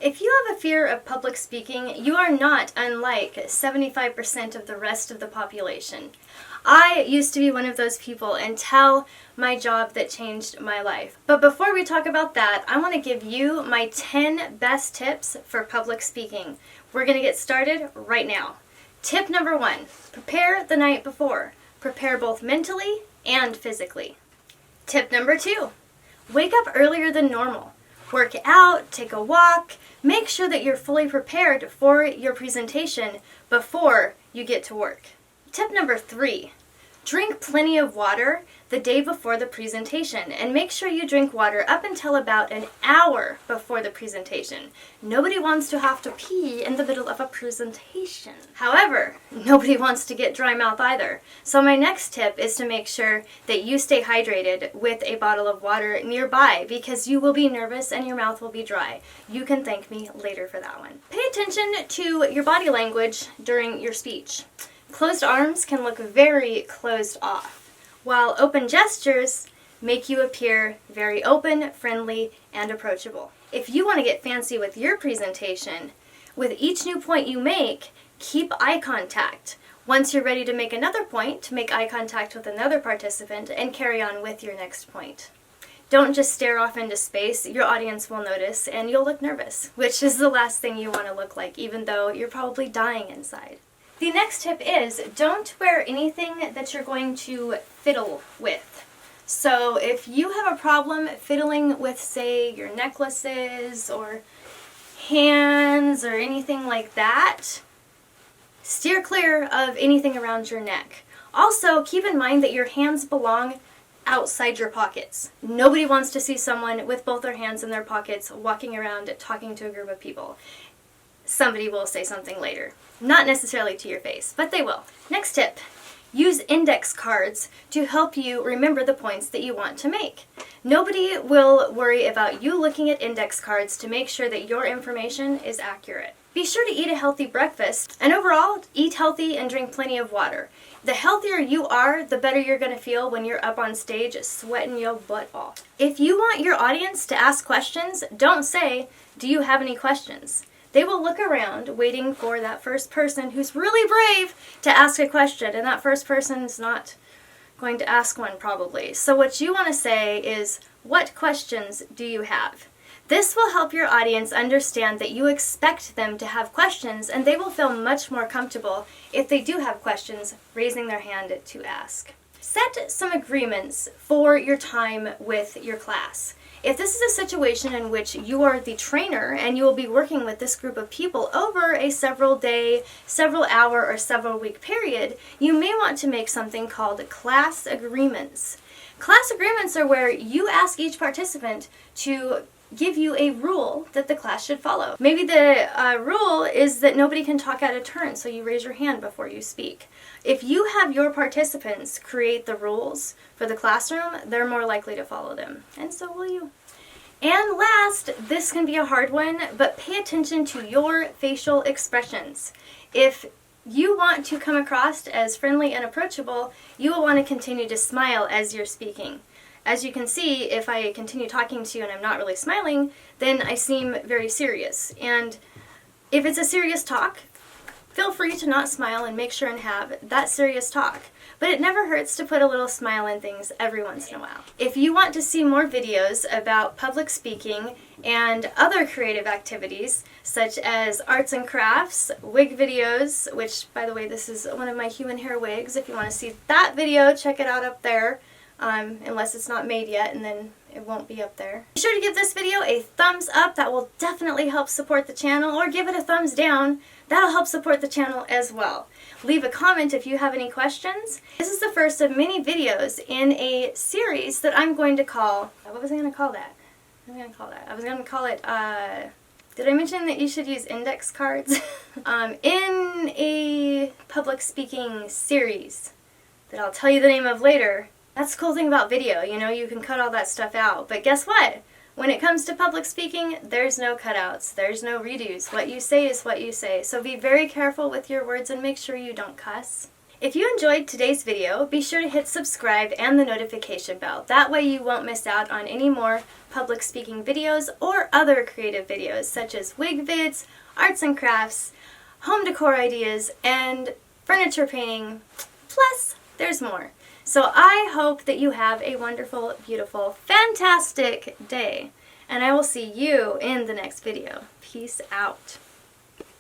If you have a fear of public speaking, you are not unlike 75% of the rest of the population. I used to be one of those people until my job that changed my life. But before we talk about that, I want to give you my 10 best tips for public speaking. We're going to get started right now. Tip number 1, prepare the night before. Prepare both mentally and physically. Tip number 2, wake up earlier than normal. Work out, take a walk, make sure that you're fully prepared for your presentation before you get to work. Tip number 3, drink plenty of water the day before the presentation, and make sure you drink water up until about an hour before the presentation. Nobody wants to have to pee in the middle of a presentation. However, nobody wants to get dry mouth either. So my next tip is to make sure that you stay hydrated with a bottle of water nearby, because you will be nervous and your mouth will be dry. You can thank me later for that one. Pay attention to your body language during your speech. Closed arms can look very closed off, while open gestures make you appear very open, friendly, and approachable. If you want to get fancy with your presentation, with each new point you make, keep eye contact. Once you're ready to make another point, make eye contact with another participant and carry on with your next point. Don't just stare off into space. Your audience will notice and you'll look nervous, which is the last thing you want to look like, even though you're probably dying inside. The next tip is don't wear anything that you're going to fiddle with. So if you have a problem fiddling with, say, your necklaces or hands or anything like that, steer clear of anything around your neck. Also, keep in mind that your hands belong outside your pockets. Nobody wants to see someone with both their hands in their pockets walking around talking to a group of people. Somebody will say something later. Not necessarily to your face, but they will. Next tip, use index cards to help you remember the points that you want to make. Nobody will worry about you looking at index cards to make sure that your information is accurate. Be sure to eat a healthy breakfast, and overall, eat healthy and drink plenty of water. The healthier you are, the better you're going to feel when you're up on stage sweating your butt off. If you want your audience to ask questions, don't say, "Do you have any questions?" They will look around waiting for that first person who's really brave to ask a question, and that first person's not going to ask one probably. So what you want to say is, what questions do you have? This will help your audience understand that you expect them to have questions, and they will feel much more comfortable if they do have questions raising their hand to ask. Set some agreements for your time with your class. If this is a situation in which you are the trainer and you will be working with this group of people over a several day, several hour, or several week period, you may want to make something called class agreements. Class agreements are where you ask each participant to give you a rule that the class should follow. Maybe the rule is that nobody can talk out of turn, so you raise your hand before you speak. If you have your participants create the rules for the classroom, they're more likely to follow them, and so will you. And last, this can be a hard one, but pay attention to your facial expressions. If you want to come across as friendly and approachable, you will want to continue to smile as you're speaking. As you can see, if I continue talking to you and I'm not really smiling, then I seem very serious. And if it's a serious talk, feel free to not smile and make sure and have that serious talk. But it never hurts to put a little smile in things every once in a while. If you want to see more videos about public speaking and other creative activities, such as arts and crafts, wig videos, which, by the way, this is one of my human hair wigs. If you want to see that video, check it out up there. Unless it's not made yet, and then it won't be up there. Be sure to give this video a thumbs up. That will definitely help support the channel, or give it a thumbs down. That'll help support the channel as well. Leave a comment if you have any questions. This is the first of many videos in a series that I'm going to call, what was I going to call that? What am I going to call that? I was going to call it, did I mention that you should use index cards? In a public speaking series that I'll tell you the name of later. That's the cool thing about video, you know, you can cut all that stuff out. But guess what? When it comes to public speaking, there's no cutouts, there's no redos. What you say is what you say. So be very careful with your words and make sure you don't cuss. If you enjoyed today's video, be sure to hit subscribe and the notification bell. That way you won't miss out on any more public speaking videos or other creative videos such as wig vids, arts and crafts, home decor ideas, and furniture painting. Plus, there's more. So I hope that you have a wonderful, beautiful, fantastic day. And I will see you in the next video. Peace out.